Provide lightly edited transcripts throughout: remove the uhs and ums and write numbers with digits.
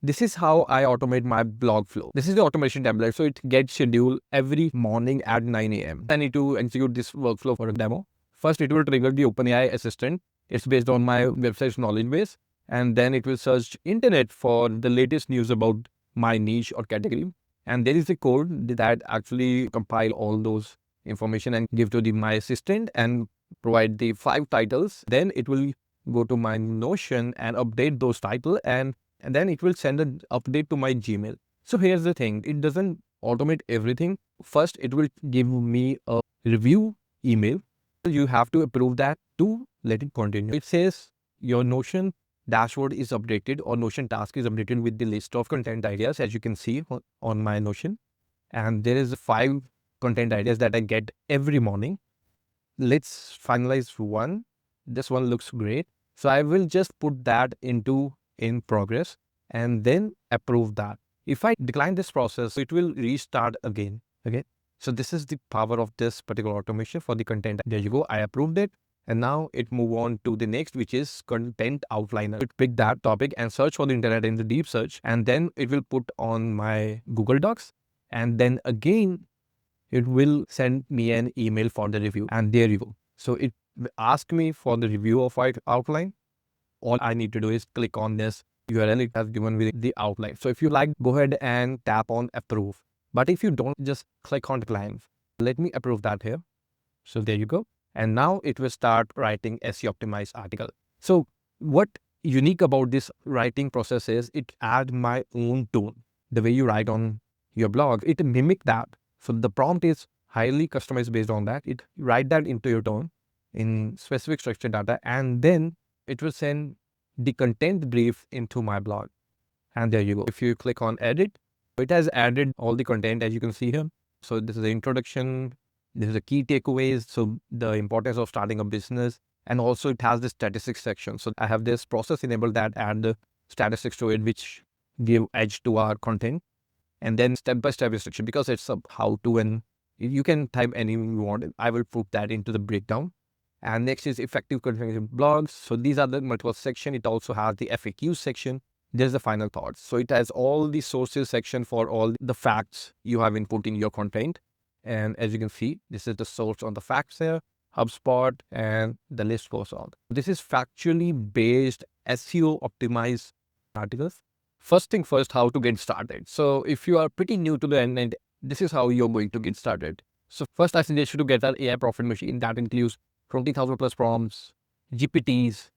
This is how I automate my blog flow. This is the automation template. So it gets scheduled every morning at 9 a.m. I need to execute this workflow for a demo. First, it will trigger the OpenAI assistant. It's based on my website's knowledge base. And then it will search internet for the latest news about my niche or category. And there is a code that actually compile all those information and give to my assistant and provide the 5 titles. Then it will go to my Notion and update those titles, and then it will send an update to my Gmail. So here's the thing, it doesn't automate everything. First, it will give me a review email. You have to approve that to let it continue. It says your Notion dashboard is updated, or Notion task is updated with the list of content ideas, as you can see on my Notion. And there is 5 content ideas that I get every morning. Let's finalize one. This one looks great. So I will just put that in progress and then approve that. If I decline this process, it will restart again. Okay. So this is the power of this particular automation for the content. There you go. I approved it. And now it move on to the next, which is content outliner. It pick that topic and search for the internet in the deep search. And then it will put on my Google Docs. And then again, it will send me an email for the review. And there you go. So it ask me for the review of my outline. All I need to do is click on this URL it has given with the outline. So if you like, go ahead and tap on approve. But if you don't, just click on decline. Let me approve that here. So there you go. And now it will start writing SEO-optimized article. So what unique about this writing process is it add my own tone. The way you write on your blog, it mimic that. So the prompt is highly customized based on that. It write that into your tone in specific structured data, and then it will send the content brief into my blog. And there you go. If you click on edit, it has added all the content as you can see here. So this is the introduction. This is the key takeaways. So the importance of starting a business, and also it has the statistics section. So I have this process enabled that add the statistics to it, which give edge to our content. And then step-by-step instruction, because it's a how-to, and you can type anything you want. I will put that into the breakdown. And next is effective content blogs. So these are the multiple section. It also has the FAQ section. There's the final thoughts. So it has all the sources section for all the facts you have input in your content. And as you can see, this is the source on the facts here, HubSpot, and the list goes on. This is factually based SEO optimized articles. First thing first, how to get started. So if you are pretty new to the end, this is how you're going to get started. So first I suggest you to get an AI profit machine that includes 20,000 plus prompts, GPTs,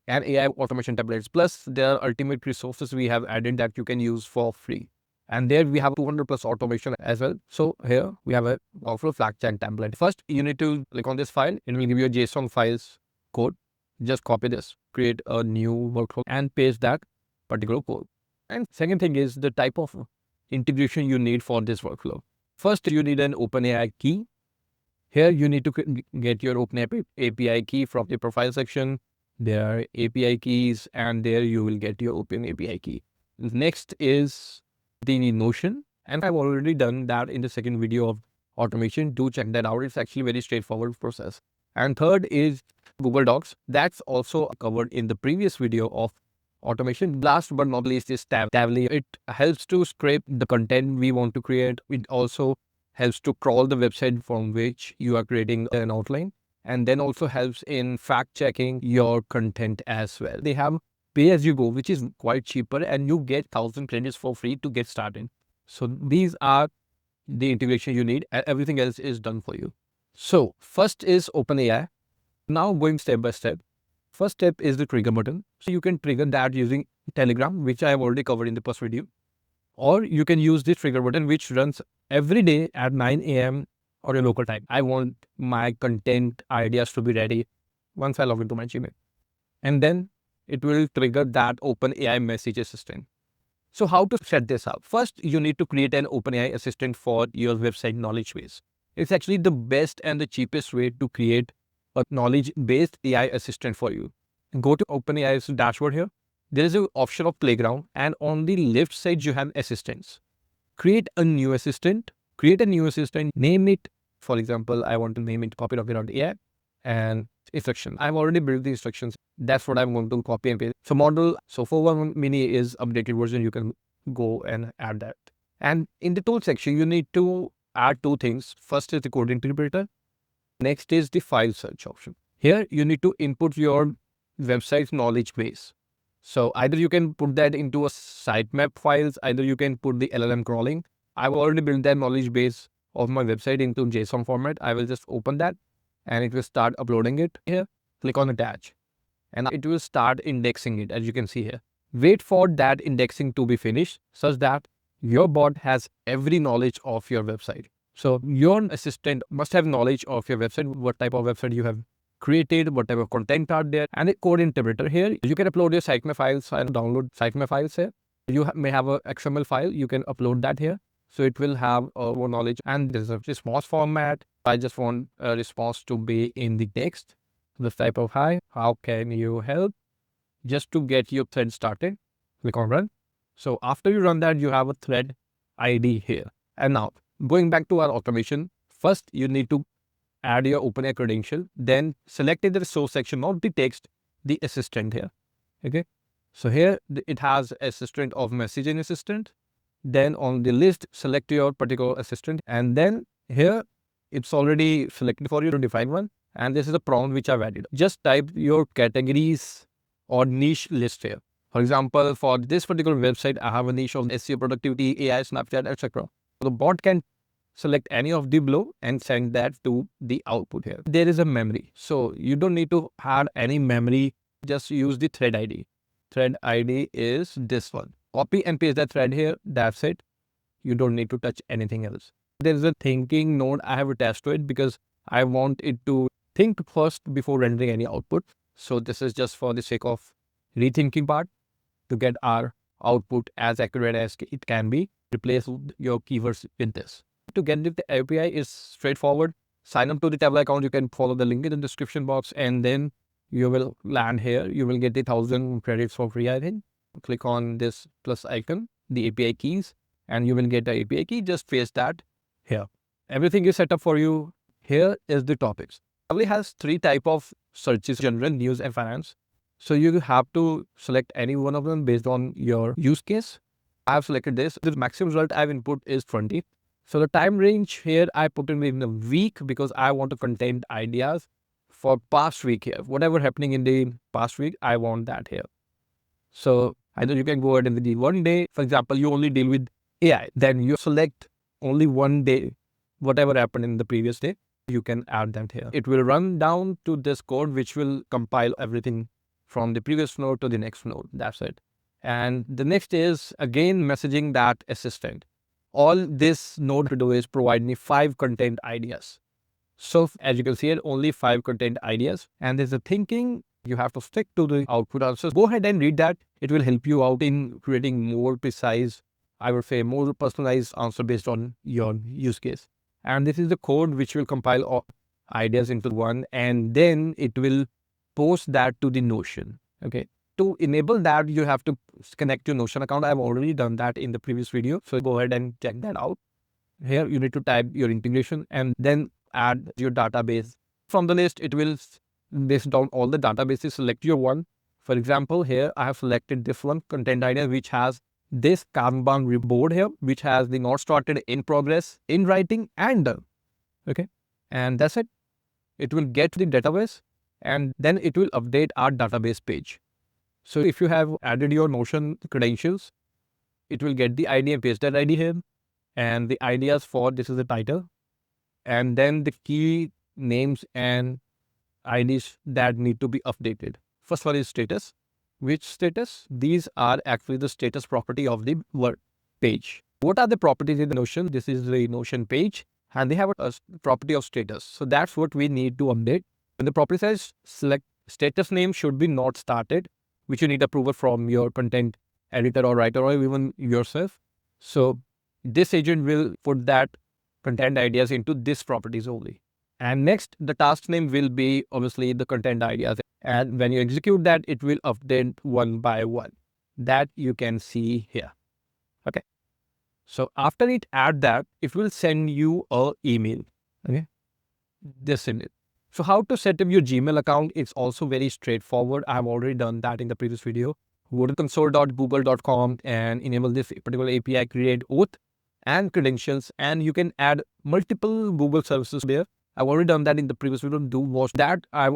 and AI automation templates. Plus there are ultimate resources we have added that you can use for free. And there we have 200 plus automation as well. So here we have a workflow flag check template. First, you need to click on this file. It will give you a JSON files code. Just copy this, create a new workflow and paste that particular code. And second thing is the type of integration you need for this workflow. First, you need an OpenAI key. Here you need to get your OpenAI API key from the profile section. There are API keys, and there you will get your OpenAI key. Next is the Notion, and I've already done that in the second video of automation. Do check that out. It's actually a very straightforward process. And third is Google Docs. That's also covered in the previous video of automation. Last but not least is Tavily. It helps to scrape the content we want to create. It also helps to crawl the website from which you are creating an outline, and then also helps in fact checking your content as well. They have pay as you go, which is quite cheaper, and you get 1,000 credits for free to get started. So these are the integration you need, and everything else is done for you. So first is OpenAI. Now going step by step. First step is the trigger button. So you can trigger that using Telegram, which I have already covered in the first video. Or you can use this trigger button, which runs every day at 9 a.m. or your local time. I want my content ideas to be ready once I log into my Gmail. And then it will trigger that OpenAI message assistant. So how to set this up? First, you need to create an OpenAI assistant for your website knowledge base. It's actually the best and the cheapest way to create a knowledge-based AI assistant for you. Go to OpenAI's dashboard here. There is an option of playground, and on the left side, you have assistants. Create a new assistant, name it. For example, I want to name it copywriter.ai. and instruction. I've already built the instructions. That's what I'm going to copy and paste. So model, so 4.1 mini is updated version. You can go and add that. And in the tool section, you need to add two things. First is the code interpreter. Next is the file search option. Here you need to input your website's knowledge base. So either you can put that into a sitemap files, either you can put the LLM crawling. I've already built that knowledge base of my website into JSON format. I will just open that and it will start uploading it here. Click on attach and it will start indexing it, as you can see here. Wait for that indexing to be finished such that your bot has every knowledge of your website. So your assistant must have knowledge of your website, what type of website you have created, what type of content are there, and a code interpreter here. You can upload your sitemap files and download sitemap files here. You may have a XML file, you can upload that here. So it will have more knowledge, and there's a response format. I just want a response to be in the text. This type of hi, how can you help? Just to get your thread started, click on run. So after you run that, you have a thread ID here. And now going back to our automation, first you need to add your OpenAI credential, then select in the resource section, not the text, the assistant here. Okay. So here it has assistant of messaging assistant. Then on the list, select your particular assistant. And then here it's already selected for you to define one. And this is the prompt which I've added. Just type your categories or niche list here. For example, for this particular website, I have a niche of SEO, productivity, AI, Snapchat, etc. The bot can select any of the below and send that to the output here. There is a memory. So you don't need to add any memory. Just use the thread ID. Thread ID is this one. Copy and paste that thread here. That's it. You don't need to touch anything else. There is a thinking node I have attached to it because I want it to think first before rendering any output. So this is just for the sake of rethinking part to get our output as accurate as it can be. Replace your keywords with this. To get the API is straightforward. Sign up to the Tavily account. You can follow the link in the description box and then you will land here. You will get the 1,000 credits for free, I think. Click on this plus icon, the API keys, and you will get the API key. Just paste that here. Everything is set up for you. Here is the topics. Tavily has three types of searches: general, news, and finance. So you have to select any one of them based on your use case. I have selected this. The maximum result I have input is 20. So the time range here I put in a week because I want to contain ideas for past week here. Whatever happening in the past week, I want that here. So either you can go ahead and the one day, for example, you only deal with AI. Then you select only one day, whatever happened in the previous day, you can add that here. It will run down to this code, which will compile everything from the previous node to the next node. That's it. And the next is again messaging that assistant. All this node to do is provide me 5 content ideas. So as you can see, only 5 content ideas. And there's a thinking, you have to stick to the output answers. Go ahead and read that. It will help you out in creating more precise, I would say more personalized answer based on your use case. And this is the code which will compile all ideas into one, and then it will post that to the Notion. Okay. To enable that, you have to connect your Notion account. I've already done that in the previous video. So go ahead and check that out. Here you need to type your integration and then add your database. From the list, it will, based on all the databases, select your one. For example, here I have selected this one, content idea, which has this Kanban board here, which has the not started, in progress, in writing, and done. Okay. And that's it. It will get the database and then it will update our database page. So if you have added your Notion credentials, it will get the ID and paste that ID here. And the ideas for this is the title. And then the key names and IDs that need to be updated. First one is status. Which status? These are actually the status property of the word page. What are the properties in the Notion? This is the Notion page and they have a property of status. So that's what we need to update. When the property says select status name should be not started, which you need approval from your content editor or writer or even yourself. So this agent will put that content ideas into this properties only. And next, the task name will be obviously the content ideas. And when you execute that, it will update one by one. That you can see here. Okay. So after it add that, it will send you an email. Okay. This in it. So how to set up your Gmail account? It's also very straightforward. I've already done that in the previous video. Go to console.google.com and enable this particular API, create oath and credentials, and you can add multiple Google services there. I've already done that in the previous video. Do watch that. I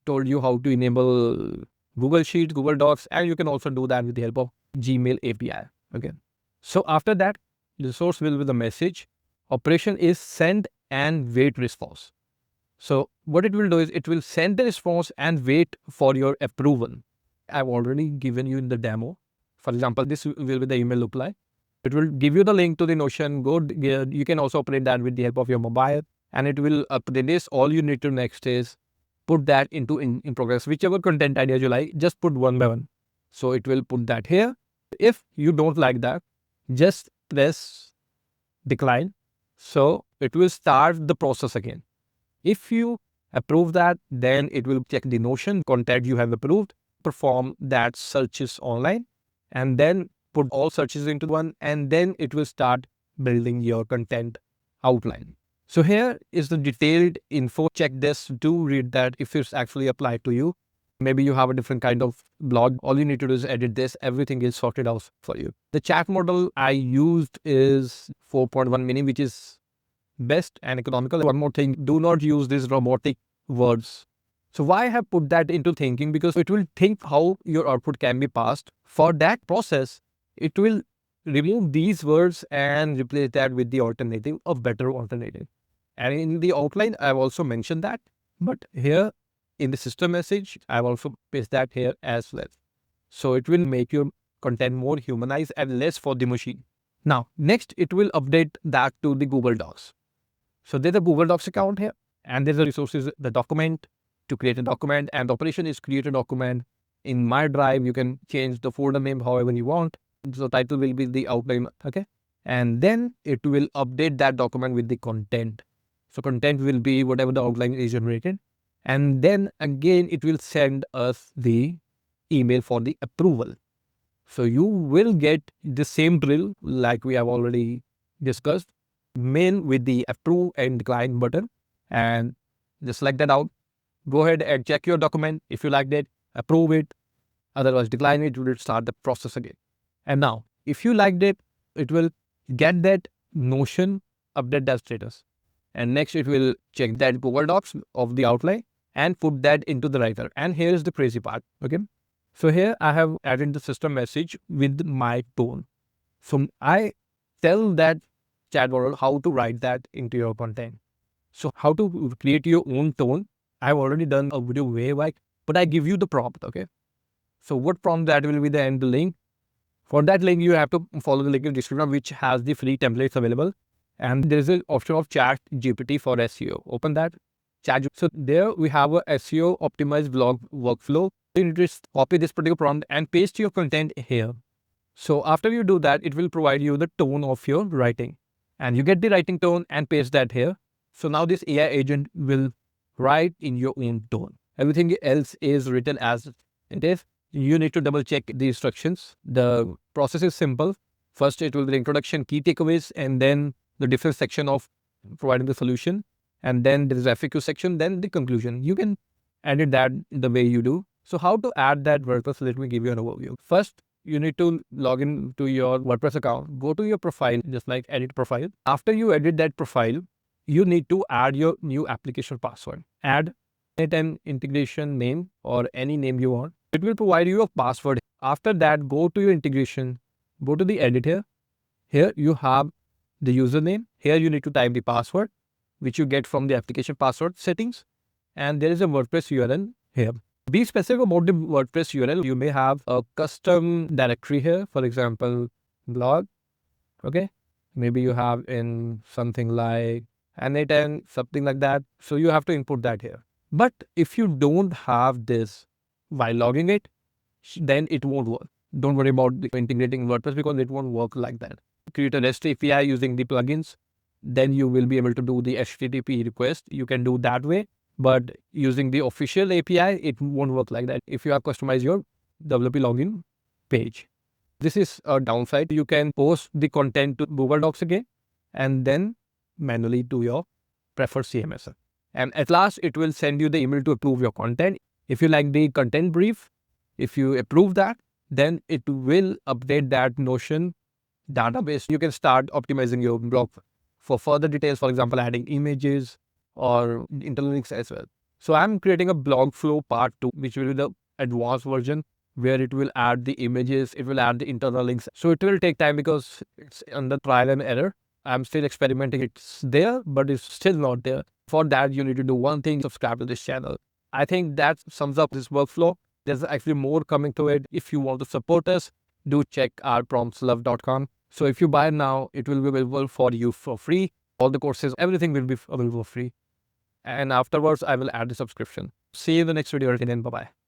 told you how to enable Google Sheets, Google Docs, and you can also do that with the help of Gmail API. Okay. So after that, the source will be the message. Operation is send and wait response. So what it will do is it will send the response and wait for your approval. I've already given you in the demo. For example, this will be the email look like. It will give you the link to the Notion. You can also operate that with the help of your mobile, and it will update this. All you need to next is put that into in progress. Whichever content ideas you like, just put one by one. So it will put that here. If you don't like that, just press decline. So it will start the process again. If you approve that, then it will check the Notion content you have approved, perform that searches online, and then put all searches into one, and then it will start building your content outline. So here is the detailed info. Check this, do read that if it's actually applied to you. Maybe you have a different kind of blog. All you need to do is edit this. Everything is sorted out for you. The chat model I used is 4.1 mini, which is best and economical. One more thing, do not use these robotic words. So why I have put that into thinking? Because it will think how your output can be passed. For that process, it will remove these words and replace that with the alternative, a better alternative. And in the outline, I've also mentioned that. But here in the system message, I've also pasted that here as well. So it will make your content more humanized and less for the machine. Now, next, it will update that to the Google Docs. So there's a Google Docs account here, and there's a resources, the document, to create a document, and the operation is create a document. In my drive, you can change the folder name however you want. So title will be the outline, okay? And then it will update that document with the content. So content will be whatever the outline is generated. And then again, it will send us the email for the approval. So you will get the same drill like we have already discussed. Mail with the approve and decline button, and just select that out. Go ahead and check your document. If you liked it, approve it. Otherwise, decline it. You will start the process again. And now, if you liked it, it will get that Notion, update that status. And next, it will check that Google Docs of the outline and put that into the writer. And here is the crazy part. Okay. So here I have added the system message with my tone. So I tell that chat model how to write that into your content. So how to create your own tone. I've already done a video way back, but I give you the prompt, okay? So what prompt that will be the end link. For that link, you have to follow the link in the description, which has the free templates available. And there is an option of Chat GPT for SEO. Open that. So there we have a SEO optimized blog workflow. You need to copy this particular prompt and paste your content here. So after you do that, it will provide you the tone of your writing. And you get the writing tone and paste that here. So now this AI agent will write in your own tone. Everything else is written as it is. You need to double check the instructions. The process is simple. First, it will be the introduction, key takeaways, and then the different section of providing the solution. And then there is FAQ section, then the conclusion. You can edit that the way you do. So how to add that WordPress? Let me give you an overview. First, you need to log in to your WordPress account. Go to your profile, just like edit profile. After you edit that profile, you need to add your new application password. Add it an integration name or any name you want. It will provide you a password. After that, go to your integration, go to the edit here. Here you have the username. Here you need to type the password, which you get from the application password settings. And there is a WordPress URL here. Be specific about the WordPress URL. You may have a custom directory here, for example, blog. Okay. Maybe you have in something like N8N, something like that. So you have to input that here. But if you don't have this while logging it, then it won't work. Don't worry about integrating WordPress because it won't work like that. Create a REST API using the plugins. Then you will be able to do the HTTP request. You can do that way. But using the official API, it won't work like that if you have customized your WP login page. This is a downside. You can post the content to Google Docs again and then manually to your preferred CMS. And at last, it will send you the email to approve your content. If you like the content brief, if you approve that, then it will update that Notion database. You can start optimizing your blog for further details, for example, adding images or internal links as well. So I'm creating a blog flow part 2, which will be the advanced version, where it will add the images, it will add the internal links. So it will take time because it's under trial and error. I'm still experimenting. It's there, but it's still not there. For that, you need to do one thing: subscribe to this channel. I think that sums up this workflow. There's actually more coming to it. If you want to support us, do check our promptslove.com. So if you buy now, it will be available for you for free. All the courses, everything will be available for free. And afterwards, I will add the subscription. See you in the next video. Until then, bye-bye.